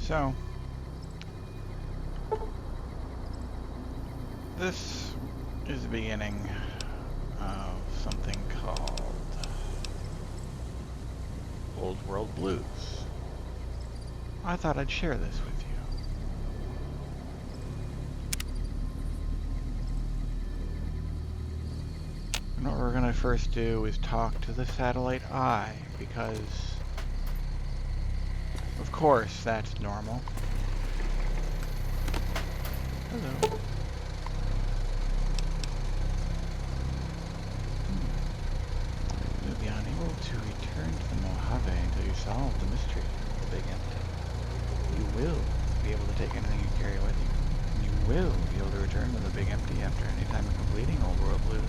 So, this is the beginning of something called Old World Blues. I thought I'd share this with you. And what we're going to first do is talk to the satellite eye, because of course that's normal. Hello. You'll be unable to return to the Mojave until you solve the mystery of the Big Empty. You will be able to take anything you carry with you. And you will be able to return to the Big Empty after any time of completing Old World Blues.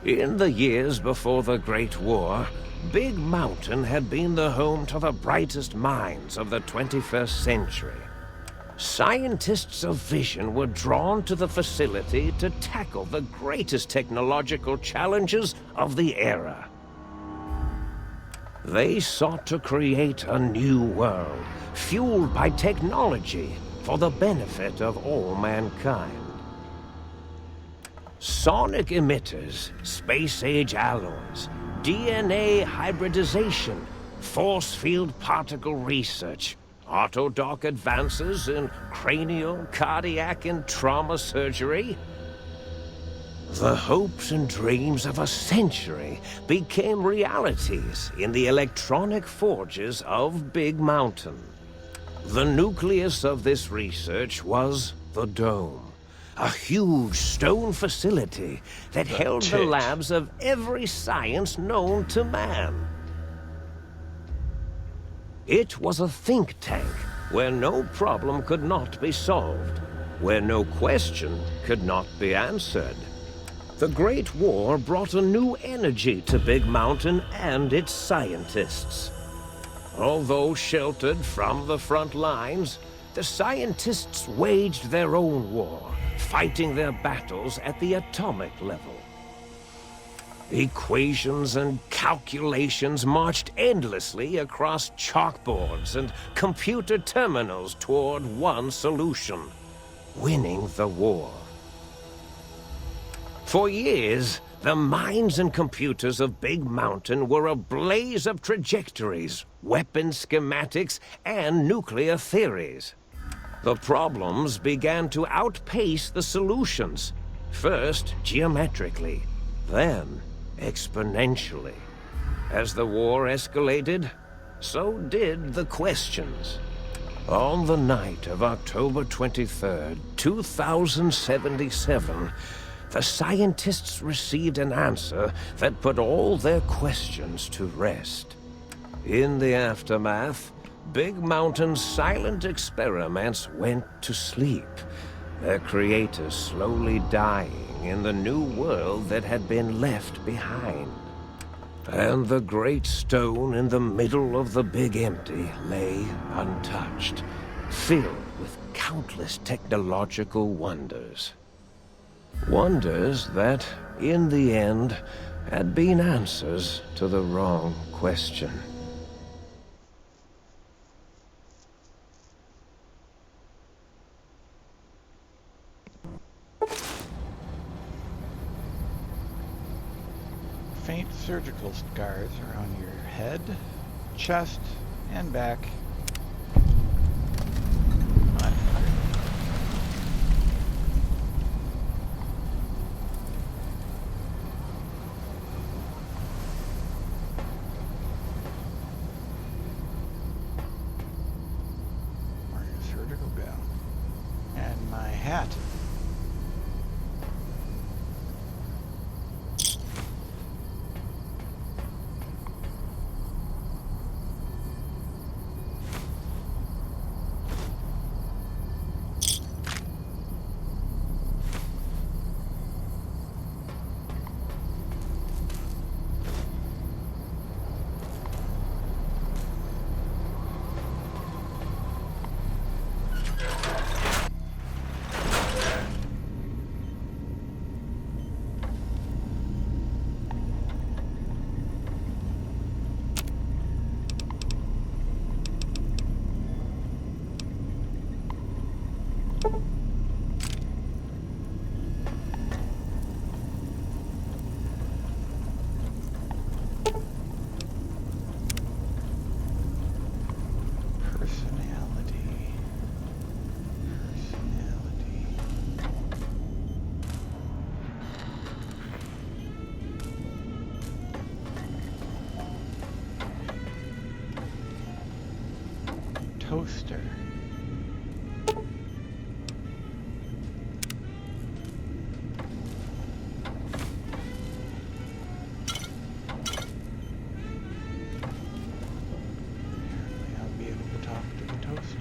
In the years before the Great War, Big Mountain had been the home to the brightest minds of the 21st century. Scientists of vision were drawn to the facility to tackle the greatest technological challenges of the era. They sought to create a new world, fueled by technology for the benefit of all mankind. Sonic emitters, space-age alloys, DNA hybridization, force field particle research, autodoc advances in cranial, cardiac, and trauma surgery. The hopes and dreams of a century became realities in the electronic forges of Big Mountain. The nucleus of this research was the Dome. A huge stone facility that held the labs of every science known to man. It was a think tank where no problem could not be solved, where no question could not be answered. The Great War brought a new energy to Big Mountain and its scientists. Although sheltered from the front lines, the scientists waged their own war, fighting their battles at the atomic level. Equations and calculations marched endlessly across chalkboards and computer terminals toward one solution: winning the war. For years, the minds and computers of Big Mountain were a blaze of trajectories, weapon schematics, and nuclear theories. The problems began to outpace the solutions, first geometrically, then exponentially. As the war escalated, so did the questions. On the night of October 23rd, 2077, the scientists received an answer that put all their questions to rest. In the aftermath, Big Mountain's silent experiments went to sleep, their creators slowly dying in the new world that had been left behind. And the great stone in the middle of the Big Empty lay untouched, filled with countless technological wonders. Wonders that, in the end, had been answers to the wrong question. Faint surgical scars around your head, chest, and back. Wearing a surgical gown. And my hat. toaster. Apparently I'll be able to talk to the toaster.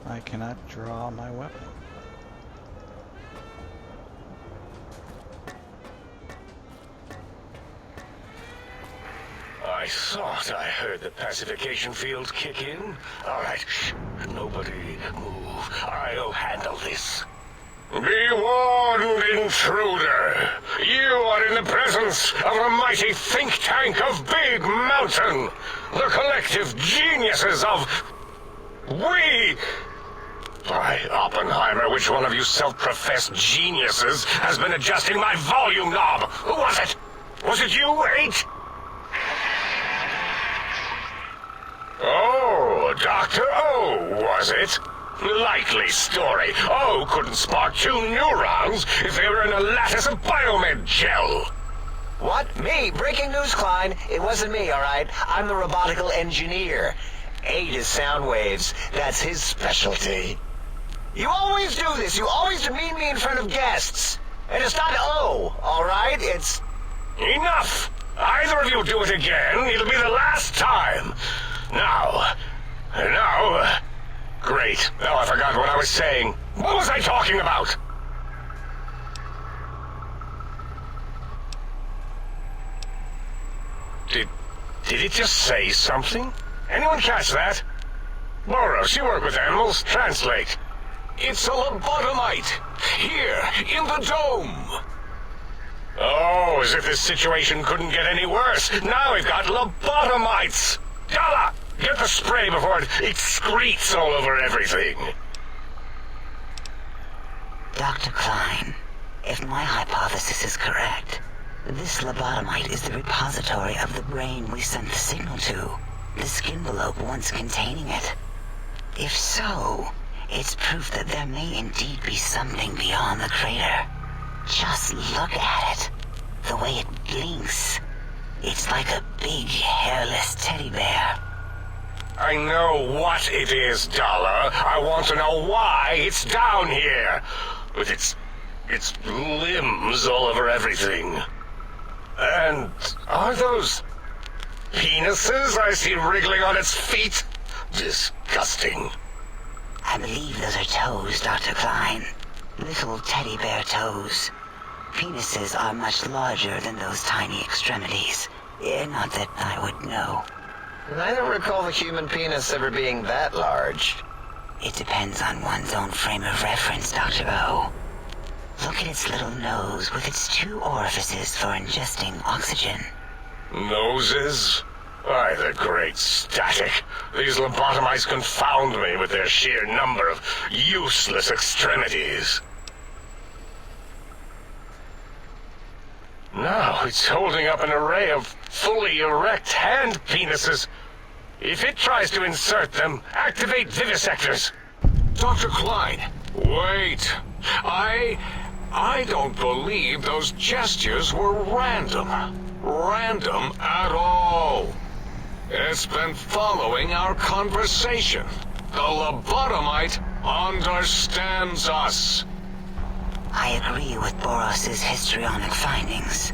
I cannot draw my weapon. I thought I heard the pacification field kick in. All right, shh. Nobody move. I'll handle this. Be warned, intruder. You are in the presence of the mighty think tank of Big Mountain. The collective geniuses of... We... By Oppenheimer, which one of you self-professed geniuses has been adjusting my volume knob? Who was it? Was it you, 8? Oh, Dr. O, was it? Likely story. O couldn't spark 2 neurons if they were in a lattice of biomed gel. What? Me? Breaking news, Klein. It wasn't me, all right? I'm the robotical engineer. 8 is sound waves. That's his specialty. You always do this. You always demean me in front of guests. And it's not O, all right? It's... Enough! Either of you do it again, it'll be the last time. Now... Great. Now I forgot what I was saying. What was I talking about? Did it just say something? Anyone catch that? Boros, you work with animals. Translate. It's a lobotomite. Here, in the dome. Oh, as if this situation couldn't get any worse. Now we've got lobotomites. Dala, get the spray before it excretes all over everything. Dr. Klein, if my hypothesis is correct, this lobotomite is the repository of the brain we sent the signal to, the skin envelope once containing it. If so, it's proof that there may indeed be something beyond the crater. Just look at it. The way it blinks. It's like a big, hairless teddy bear. I know what it is, Dala. I want to know why it's down here. With its limbs all over everything. And are those penises I see wriggling on its feet? Disgusting. I believe those are toes, Dr. Klein. Little teddy bear toes. Penises are much larger than those tiny extremities. Not that I would know. I don't recall the human penis ever being that large. It depends on one's own frame of reference, Dr. O. Look at its little nose with its 2 orifices for ingesting oxygen. Noses? Why, the great static. These lobotomites confound me with their sheer number of useless extremities. Now it's holding up an array of fully erect hand penises. If it tries to insert them, activate vivisectors. Dr. Klein, wait. I don't believe those gestures were random. Random at all. It's been following our conversation. The lobotomite understands us. I agree with Boros's histrionic findings.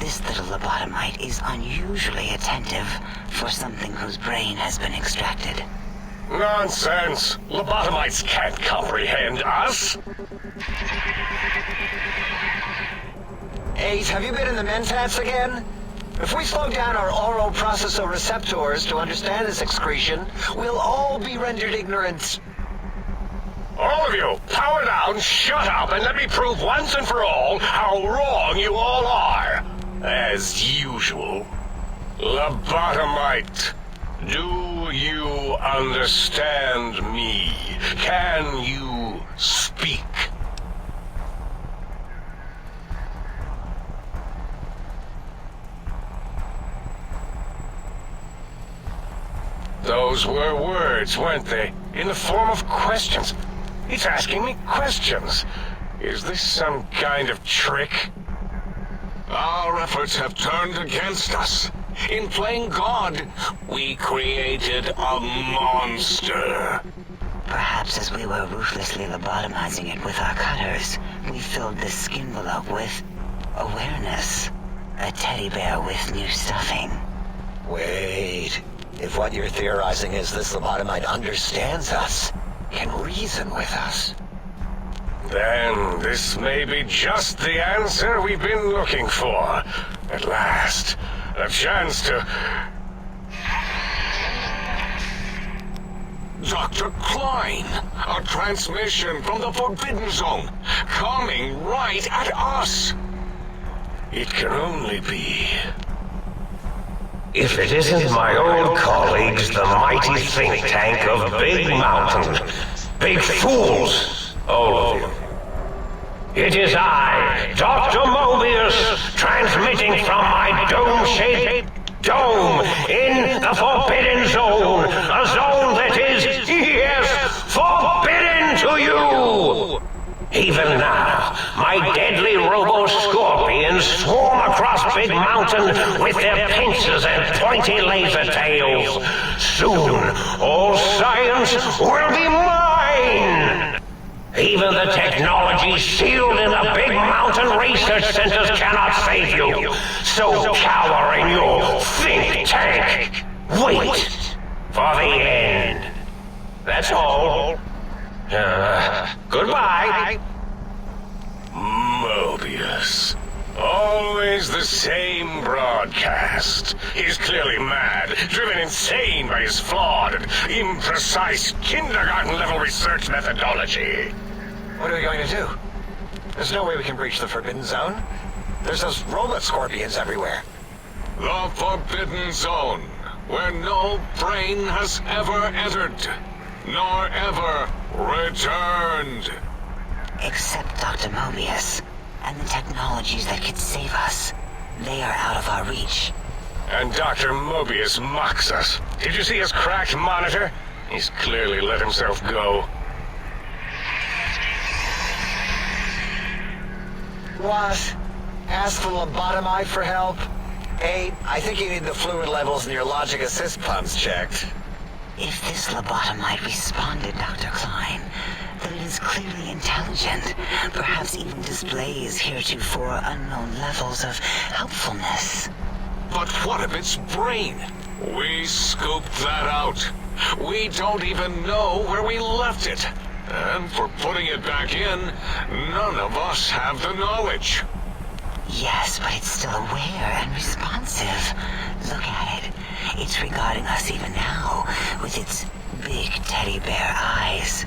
This little lobotomite is unusually attentive for something whose brain has been extracted. Nonsense! Lobotomites can't comprehend us! 8, have you been in the mentats again? If we slow down our oral processoreceptors to understand this excretion, we'll all be rendered ignorant. All of you, power down, shut up, and let me prove once and for all how wrong you all are. As usual. Lobotomite, do you understand me? Can you speak? Those were words, weren't they? In the form of questions. He's asking me questions. Is this some kind of trick? Our efforts have turned against us. In playing God, we created a monster. Perhaps as we were ruthlessly lobotomizing it with our cutters, we filled this skin envelope with awareness. A teddy bear with new stuffing. Wait. If what you're theorizing is this lobotomite understands us, can reason with us, Then this may be just the answer we've been looking for. At last, a chance to... Dr. Klein, a transmission from the Forbidden Zone, coming right at us. It can only be... If it isn't my old colleagues, the mighty think tank of Big Mountain. Big fools, all of you. It is I, Dr. Mobius, transmitting from my dome-shaped dome in the Forbidden Zone. A zone that is, yes, forbidden to you! Even now, my deadly robo-scorpions swarm across Big Mountain with their pincers and pointy laser tails. Soon, all science will be mine! Even the technology sealed in the Big Mountain research centers cannot save you. So cower in your think tank. Wait for the end. That's all. Goodbye. Mobius. Always the same broadcast. He's clearly mad, driven insane by his flawed and imprecise kindergarten-level research methodology. what are we going to do? There's no way we can breach the Forbidden Zone. There's those robot scorpions everywhere. The Forbidden Zone, where no brain has ever entered, nor ever returned. Except Dr. Mobius and the technologies that could save us. They are out of our reach. And Dr. Mobius mocks us. Did you see his cracked monitor? He's clearly let himself go. What? Ask the lobotomite for help? 8, I think you need the fluid levels in your logic assist pumps checked. If this lobotomite responded, Dr. Klein, then it is clearly intelligent, perhaps even displays heretofore unknown levels of helpfulness. But what of its brain? We scooped that out. We don't even know where we left it. And for putting it back in, none of us have the knowledge. Yes, but it's still aware and responsive. Look at it. It's regarding us even now with its big teddy bear eyes.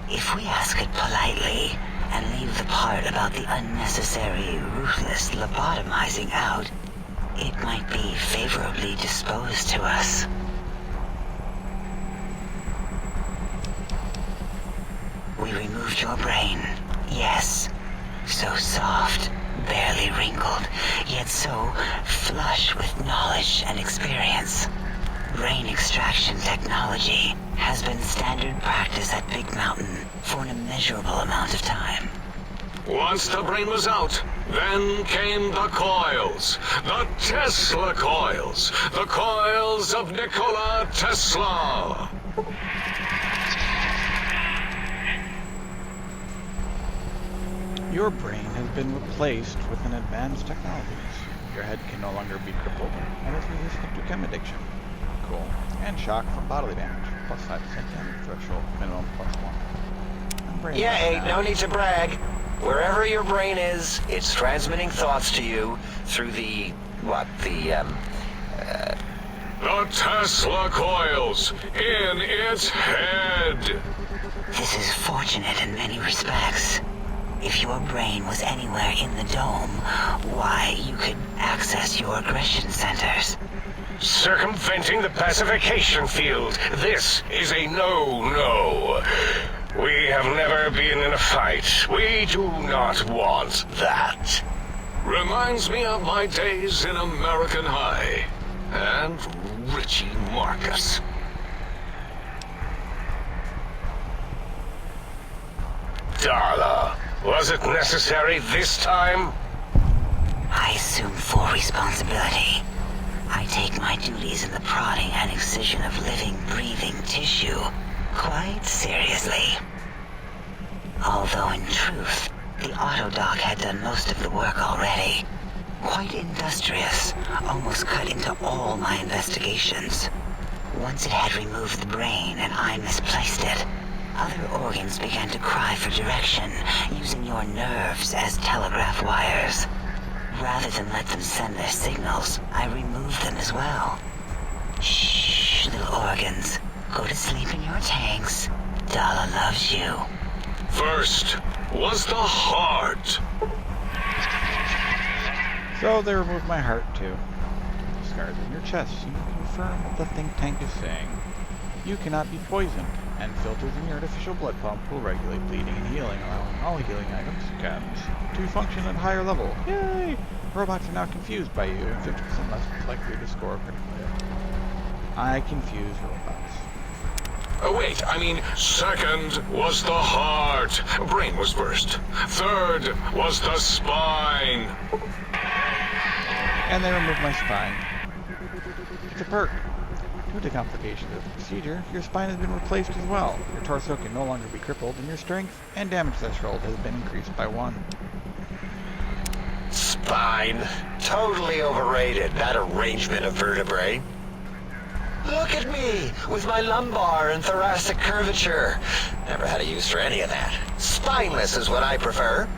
If we ask it politely and leave the part about the unnecessary, ruthless lobotomizing out, it might be favorably disposed to us. We removed your brain, yes. So soft, barely wrinkled, yet so flush with knowledge and experience. Brain extraction technology has been standard practice at Big Mountain for an immeasurable amount of time. Once the brain was out, then came the coils. The Tesla coils. The coils of Nikola Tesla. Your brain has been replaced with an advanced technologies. Your head can no longer be crippled and is resistant to chem addiction. Cool. And shock from bodily damage. Plus 5% damage threshold. Minimum plus 1. Yeah, hey, no need to brag. Wherever your brain is, it's transmitting thoughts to you through the Tesla coils in its head. This is fortunate in many respects. If your brain was anywhere in the dome, why, you could access your aggression centers. Circumventing the pacification field. This is a no-no. We have never been in a fight. We do not want that. Reminds me of my days in American High. And Richie Marcus. Darla, was it necessary this time? I assume full responsibility. I take my duties in the prodding and excision of living, breathing tissue quite seriously. Although in truth, the Autodoc had done most of the work already. Quite industrious, almost cut into all my investigations. Once it had removed the brain and I misplaced it, other organs began to cry for direction, using your nerves as telegraph wires. Rather than let them send their signals, I removed them as well. Shh, little organs. Go to sleep in your tanks. Dala loves you. First was the heart. So they removed my heart too. Scars in your chest seem to confirm what the think tank is saying. You cannot be poisoned, and filters in your artificial blood pump will regulate bleeding and healing, allowing all healing items, chems, to function at a higher level. Yay! Robots are now confused by you, and 50% less likely to score critically. I confuse robots. Oh, wait, I mean, second was the heart. Brain was first. Third was the spine. And they removed my spine. It's a perk. Due to complications of the procedure, your spine has been replaced as well. Your torso can no longer be crippled, and your strength and damage threshold has been increased by 1. spine. Totally overrated, that arrangement of vertebrae. Look at me, with my lumbar and thoracic curvature. Never had a use for any of that. Spineless is what I prefer.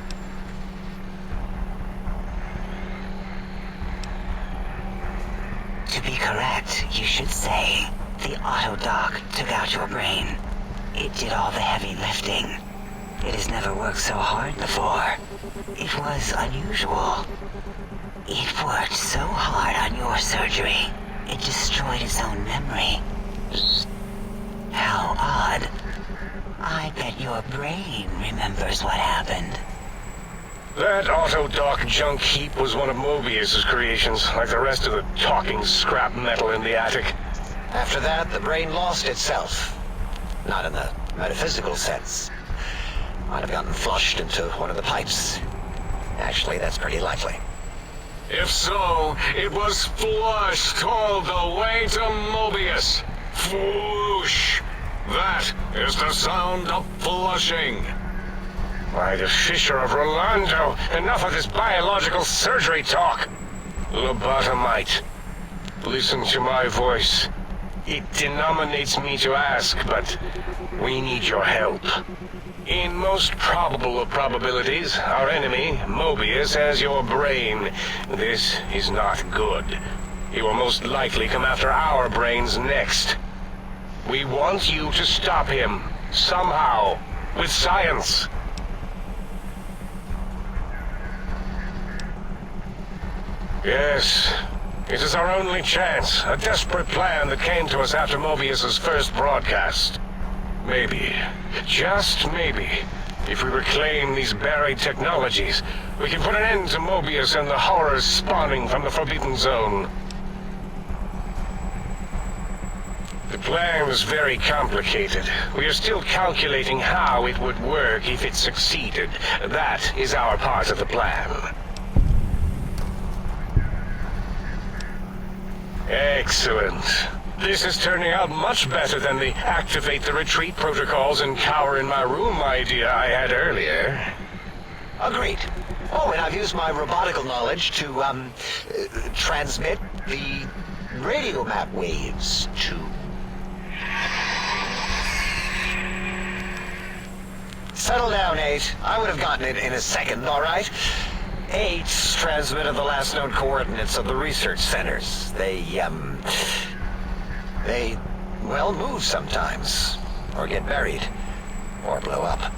To be correct, you should say, the Autodoc took out your brain. It did all the heavy lifting. It has never worked so hard before. It was unusual. It worked so hard on your surgery, it destroyed its own memory. How odd. I bet your brain remembers what happened. That Autodoc junk heap was one of Mobius's creations, like the rest of the talking scrap metal in the attic. After that, the brain lost itself. Not in the metaphysical sense. Might have gotten flushed into one of the pipes. Actually, that's pretty likely. If so, it was flushed all the way to Mobius. Flush! That is the sound of flushing. By the Fisher of Rolando, enough of this biological surgery talk. Lobotomite, listen to my voice. It denominates me to ask, but we need your help. In most probable of probabilities, our enemy, Mobius, has your brain. This is not good. He will most likely come after our brains next. We want you to stop him, somehow, with science. Yes, it is our only chance, a desperate plan that came to us after Mobius's first broadcast. Maybe, just maybe, if we reclaim these buried technologies, we can put an end to Mobius and the horrors spawning from the Forbidden Zone. The plan was very complicated. We are still calculating how it would work if it succeeded. That is our part of the plan. Excellent. This is turning out much better than the activate the retreat protocols and cower in my room idea I had earlier. Agreed. Oh, and I've used my robotical knowledge to, transmit the radio map waves to... Settle down, 8. I would have gotten it in a second, all right? 8's transmitted the last known coordinates of the research centers. They, well, move sometimes. Or get buried. Or blow up.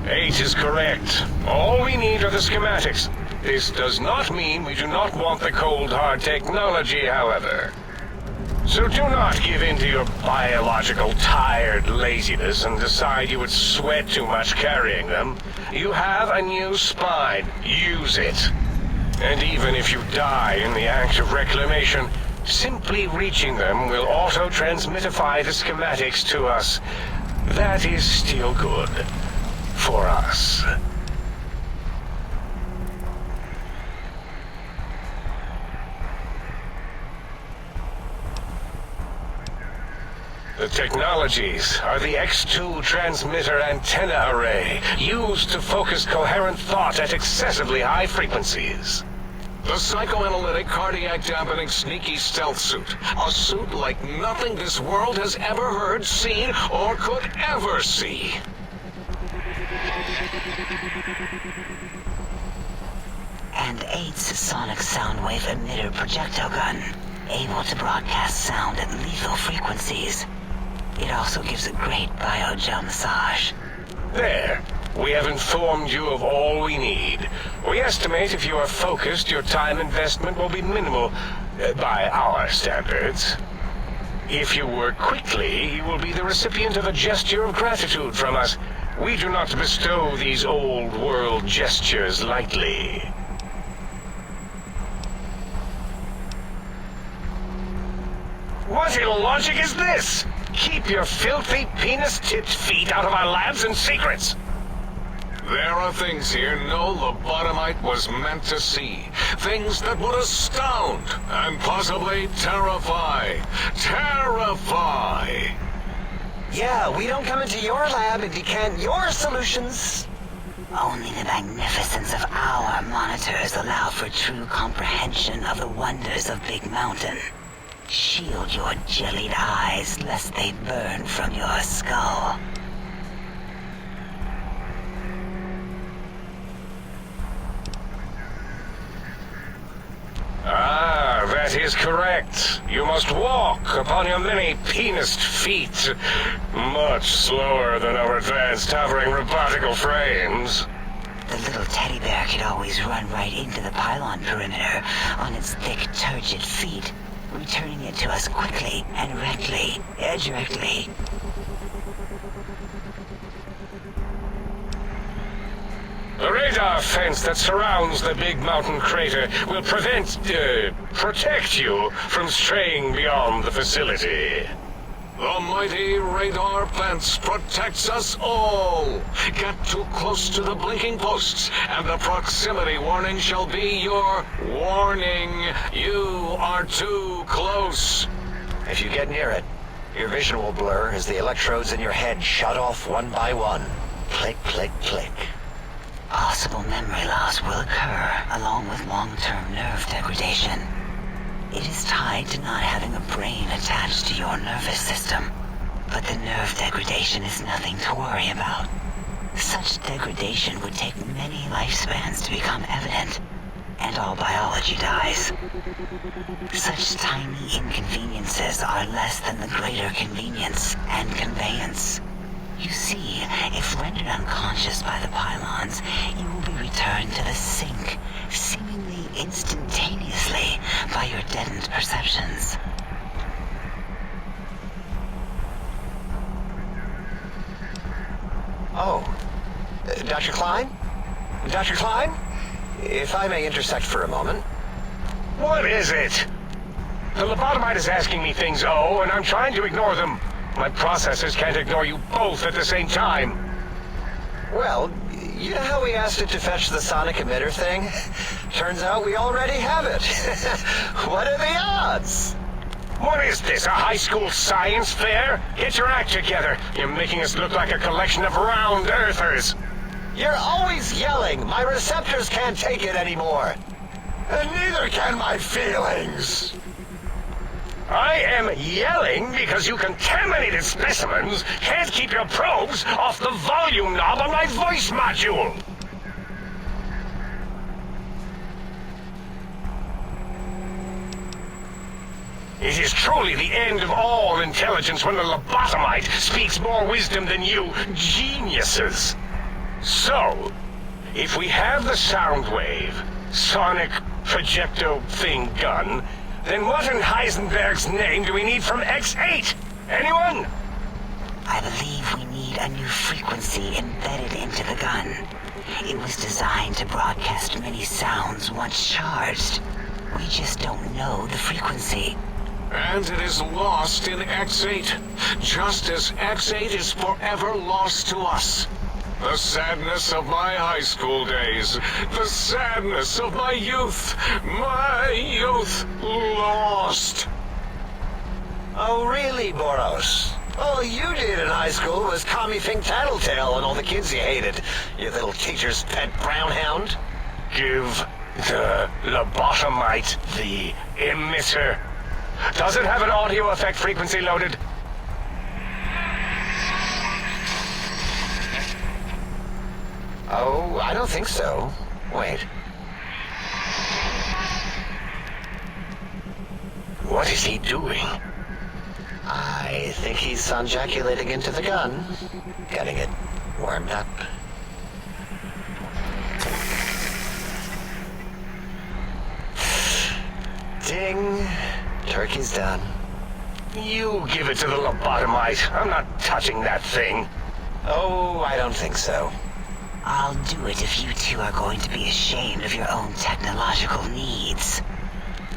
8 is correct. All we need are the schematics. This does not mean we do not want the cold hard technology, however. So do not give in to your biological tired laziness and decide you would sweat too much carrying them. You have a new spine. Use it. And even if you die in the act of reclamation, simply reaching them will auto-transmitify the schematics to us. That is still good. For us. The technologies are the X2 transmitter antenna array, used to focus coherent thought at excessively high frequencies. The psychoanalytic, cardiac dampening, sneaky stealth suit. A suit like nothing this world has ever heard, seen, or could ever see. And 8's sonic soundwave emitter projectile gun, able to broadcast sound at lethal frequencies. It also gives a great biogel massage. There. We have informed you of all we need. We estimate if you are focused, your time investment will be minimal, by our standards. If you work quickly, you will be the recipient of a gesture of gratitude from us. We do not bestow these old-world gestures lightly. What illogic is this? Keep your filthy, penis-tipped feet out of our labs and secrets! There are things here no lobotomite was meant to see. Things that would astound and possibly terrify. Terrify! Yeah, we don't come into your lab and decant your solutions. Only the magnificence of our monitors allow for true comprehension of the wonders of Big Mountain. Shield your jellied eyes lest they burn from your skull. Ah, that is correct. You must walk upon your many penised feet. Much slower than our advanced hovering robotical frames. The little teddy bear could always run right into the pylon perimeter on its thick, turgid feet, returning it to us quickly and directly. The radar fence that surrounds the Big Mountain crater will protect you from straying beyond the facility. The mighty radar fence protects us all. Get too close to the blinking posts, and the proximity warning shall be your warning. You are too close. If you get near it, your vision will blur as the electrodes in your head shut off one by one. Click, click, click. Possible memory loss will occur, along with long-term nerve degradation. It is tied to not having a brain attached to your nervous system, but the nerve degradation is nothing to worry about. Such degradation would take many lifespans to become evident, and all biology dies. Such tiny inconveniences are less than the greater convenience and conveyance. You see, if rendered unconscious by the pylons, you will be returned to the sink, seemingly instantaneously by your deadened perceptions. Oh, Dr. Klein? Dr. Klein? If I may intersect for a moment. What is it? The lobotomite is asking me things, and I'm trying to ignore them. My processors can't ignore you both at the same time. Well, you know how we asked it to fetch the sonic emitter thing? Turns out we already have it. What are the odds? What is this, a high school science fair? Get your act together. You're making us look like a collection of round earthers. You're always yelling. My receptors can't take it anymore. And neither can my feelings. I am yelling because you contaminated specimens can't keep your probes off the volume knob on my voice module. It is truly the end of all intelligence when the lobotomite speaks more wisdom than you geniuses. So, if we have the Soundwave, sonic projecto thing gun, then what in Heisenberg's name do we need from X8? Anyone? I believe we need a new frequency embedded into the gun. It was designed to broadcast many sounds once charged. We just don't know the frequency. And it is lost in X8, just as X8 is forever lost to us. The sadness of my high school days, the sadness of my youth lost. Oh, really, Boros? All you did in high school was call me Fink Tattletale and all the kids you hated, you little teacher's pet brown hound. Give the lobotomite the emitter. Does it have an audio effect frequency loaded? Oh, I don't think so. Wait. What is he doing? I think he's sonjaculating into the gun. Getting it warmed up. Ding. Turkey's done. You give it to the lobotomite. I'm not touching that thing. Oh, I don't think so. I'll do it if you two are going to be ashamed of your own technological needs.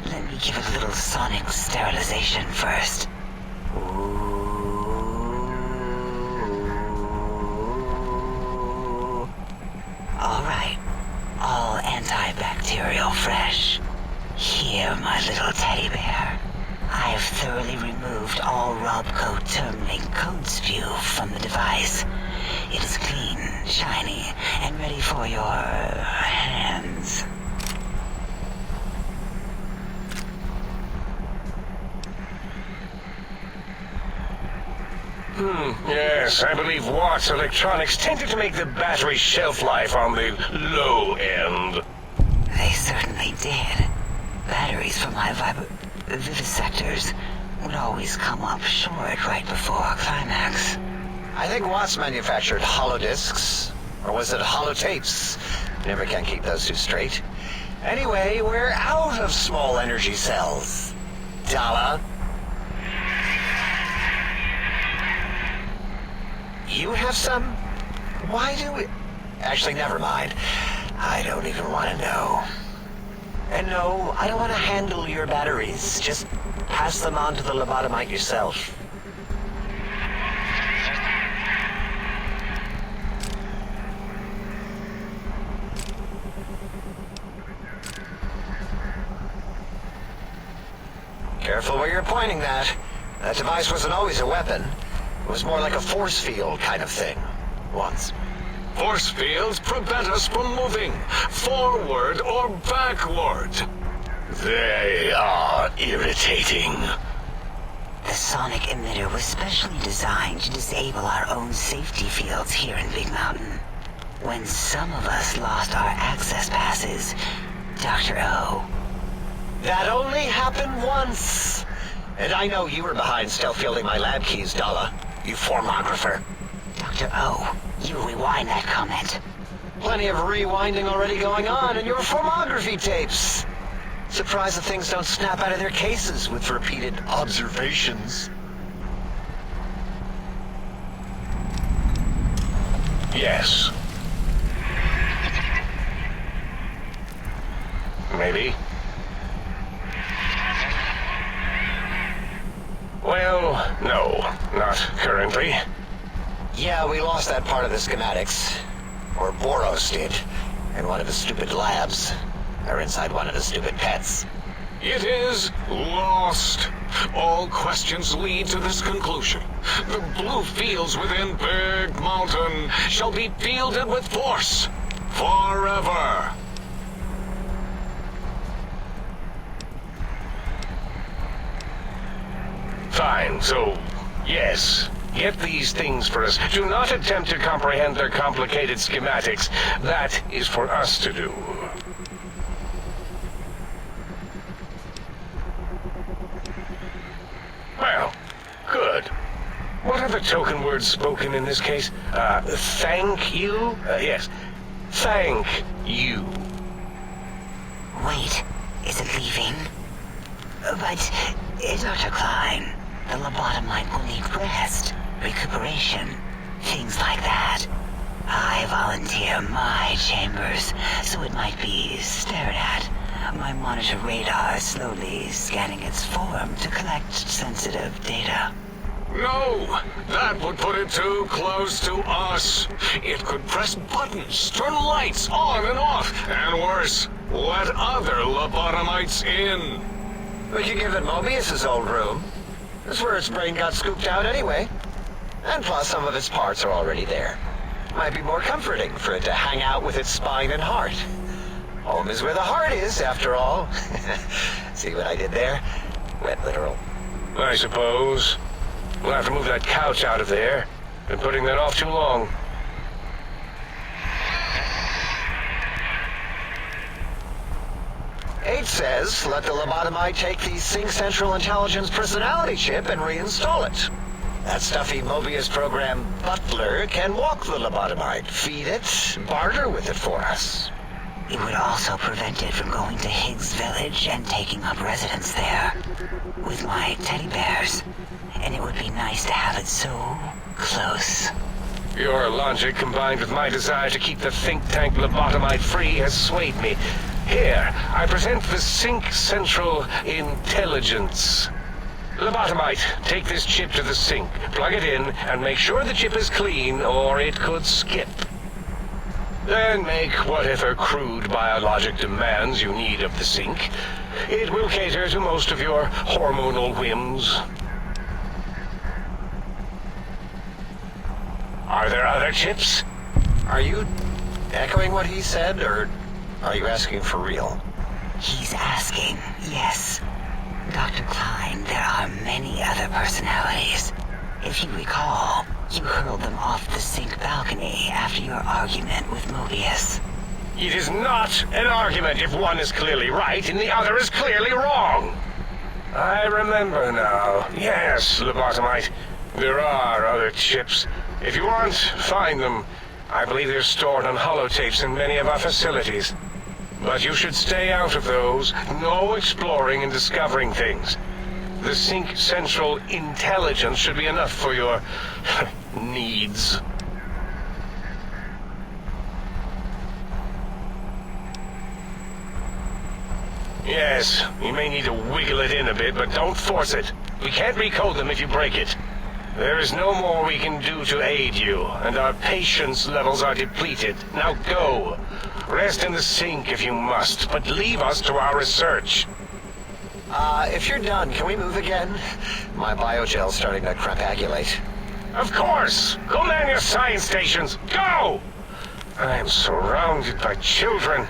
Let me give a little sonic sterilization first. Alright. All antibacterial fresh. Here, my little teddy bear. I have thoroughly removed all Robco terminating code spew from the device. It is clean, shiny, and ready for your hands. Yes, I believe Watts Electronics tended to make the battery shelf life on the low end. They certainly did. Batteries for my vivisectors would always come up short right before climax. I think Watts manufactured holodiscs. Or was it holotapes? Never can keep those two straight. Anyway, we're out of small energy cells. Dala. You have some? Why do we... Actually, never mind. I don't even want to know. And no, I don't want to handle your batteries. Just pass them on to the lobotomite yourself. Careful where you're pointing that. That device wasn't always a weapon. It was more like a force field kind of thing. Once. Force fields prevent us from moving forward or backward. They are irritating. The sonic emitter was specially designed to disable our own safety fields here in Big Mountain. When some of us lost our access passes, Dr. O. That only happened once. And I know you were behind stealth fielding my lab keys, Dala. You formographer. Dr. O, you rewind that comment. Plenty of rewinding already going on in your formography tapes. Surprised the things don't snap out of their cases with repeated observations. Yes. Maybe. Well, no, not currently. Yeah, we lost that part of the schematics. Or Boros did. In one of his stupid labs. Or inside one of his stupid pets. It is lost. All questions lead to this conclusion. The blue fields within Big Mountain shall be fielded with force. Forever. Fine, so, yes. Get these things for us. Do not attempt to comprehend their complicated schematics. That is for us to do. Well, good. What are the token words spoken in this case? Thank you? Yes. Thank you. Wait, is it leaving? But, Dr. Klein, the lobotomite will need rest, recuperation, things like that. I volunteer my chambers, so it might be stared at. My monitor radar is slowly scanning its form to collect sensitive data. No, that would put it too close to us. It could press buttons, turn lights on and off, and worse, let other lobotomites in. We could give it Mobius's old room. That's where its brain got scooped out anyway. And plus, some of its parts are already there. Might be more comforting for it to hang out with its spine and heart. Home is where the heart is, after all. See what I did there? Went literal. I suppose. We'll have to move that couch out of there. Been putting that off too long. H says, let the lobotomite take the Sync Central Intelligence personality chip and reinstall it. That stuffy Mobius program butler can walk the lobotomite, feed it, barter with it for us. It would also prevent it from going to Higgs Village and taking up residence there with my teddy bears. And it would be nice to have it so close. Your logic, combined with my desire to keep the think tank lobotomite free, has swayed me. Here, I present the Sync Central Intelligence. Lobotomite, take this chip to the sink, plug it in, and make sure the chip is clean, or it could skip. Then make whatever crude biologic demands you need of the sink. It will cater to most of your hormonal whims. Are there other chips? Are you echoing what he said, or are you asking for real? He's asking, yes. Dr. Klein, there are many other personalities. If you recall, you hurled them off the Sync balcony after your argument with Mobius. It is not an argument if one is clearly right and the other is clearly wrong. I remember now. Yes, lobotomite. There are other chips. If you want, find them. I believe they're stored on holotapes in many of our facilities. But you should stay out of those. No exploring and discovering things. The Sync Central Intelligence should be enough for your needs. Yes, you may need to wiggle it in a bit, but don't force it. We can't recode them if you break it. There is no more we can do to aid you, and our patience levels are depleted. Now go. Rest in the sink if you must, but leave us to our research. If you're done, can we move again? My biogel's starting to crepagulate. Of course! Go man your science stations! Go! I am surrounded by children.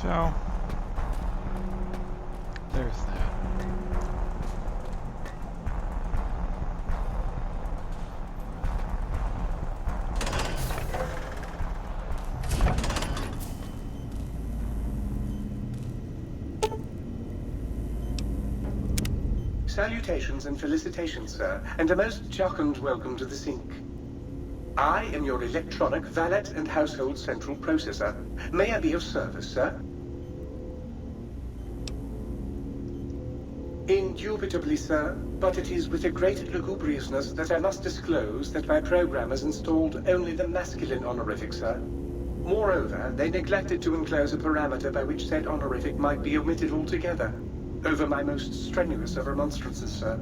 So, there's that. Salutations and felicitations, sir, and a most jocund welcome to the Sync. I am your electronic valet and household central processor. May I be of service, sir? Indubitably, sir, but it is with a great lugubriousness that I must disclose that my programmers installed only the masculine honorific, sir. Moreover, they neglected to enclose a parameter by which said honorific might be omitted altogether. Over my most strenuous of remonstrances, sir.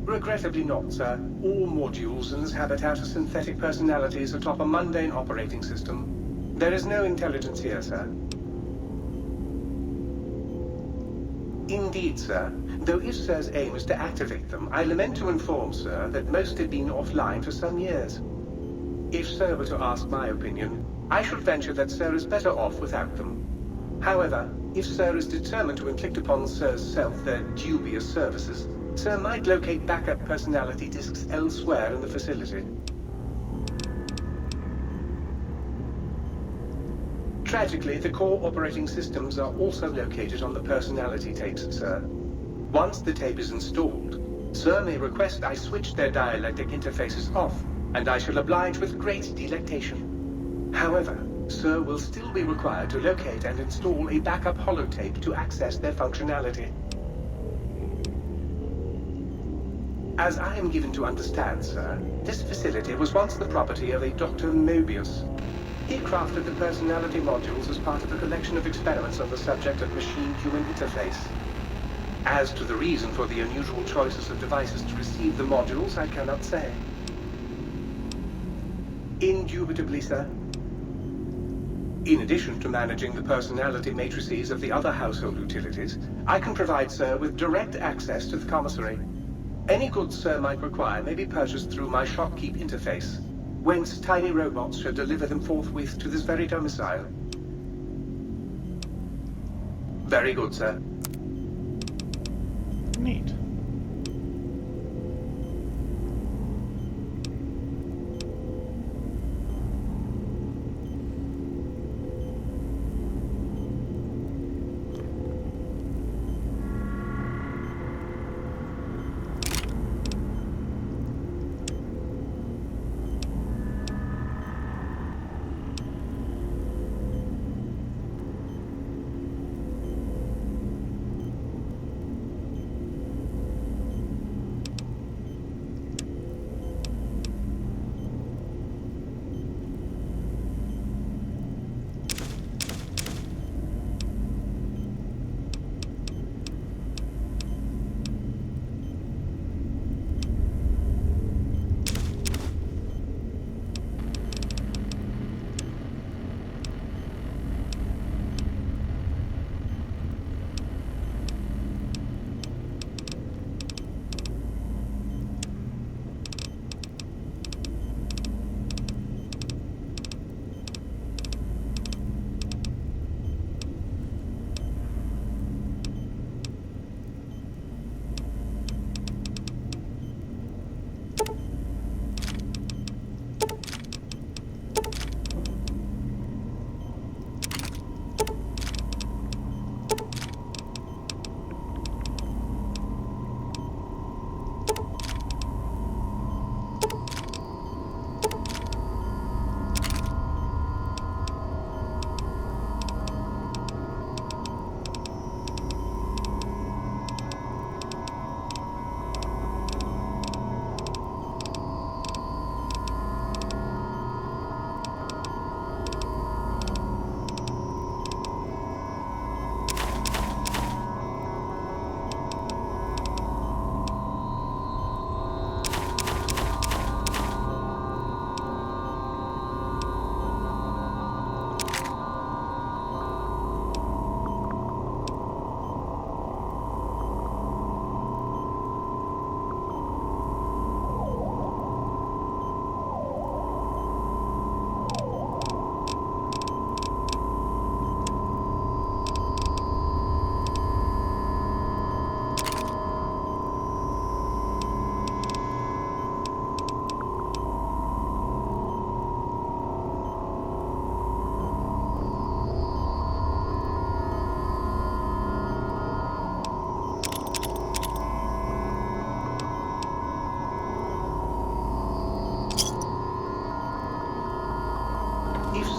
Regrettably not, sir. All modules in this habitat are synthetic personalities atop a mundane operating system. There is no intelligence here, sir. Indeed, sir. Though if Sir's aim is to activate them, I lament to inform, sir, that most have been offline for some years. If Sir were to ask my opinion, I should venture that Sir is better off without them. However, if Sir is determined to inflict upon Sir's self their dubious services, Sir might locate backup personality disks elsewhere in the facility. Tragically, the core operating systems are also located on the personality tapes, sir. Once the tape is installed, Sir may request I switch their dialectic interfaces off, and I shall oblige with great delectation. However, Sir will still be required to locate and install a backup holotape to access their functionality. As I am given to understand, sir, this facility was once the property of a Dr. Mobius. He crafted the personality modules as part of a collection of experiments on the subject of machine-human interface. As to the reason for the unusual choices of devices to receive the modules, I cannot say. Indubitably, sir. In addition to managing the personality matrices of the other household utilities, I can provide Sir with direct access to the commissary. Any goods Sir might require may be purchased through my shopkeep interface, whence tiny robots shall deliver them forthwith to this very domicile. Very good, sir. Neat.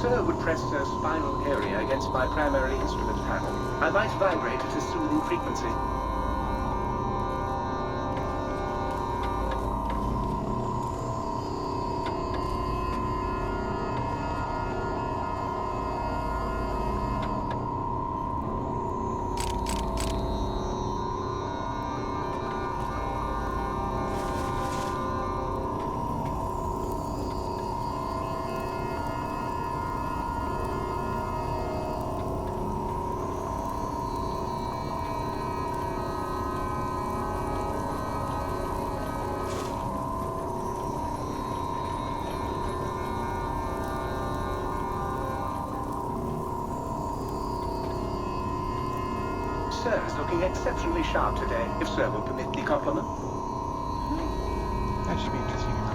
Sir would press Sir's spinal area against my primary instrument panel, I might vibrate at a soothing frequency. sir is looking exceptionally sharp today, if sir will permit the compliment. That should be interesting.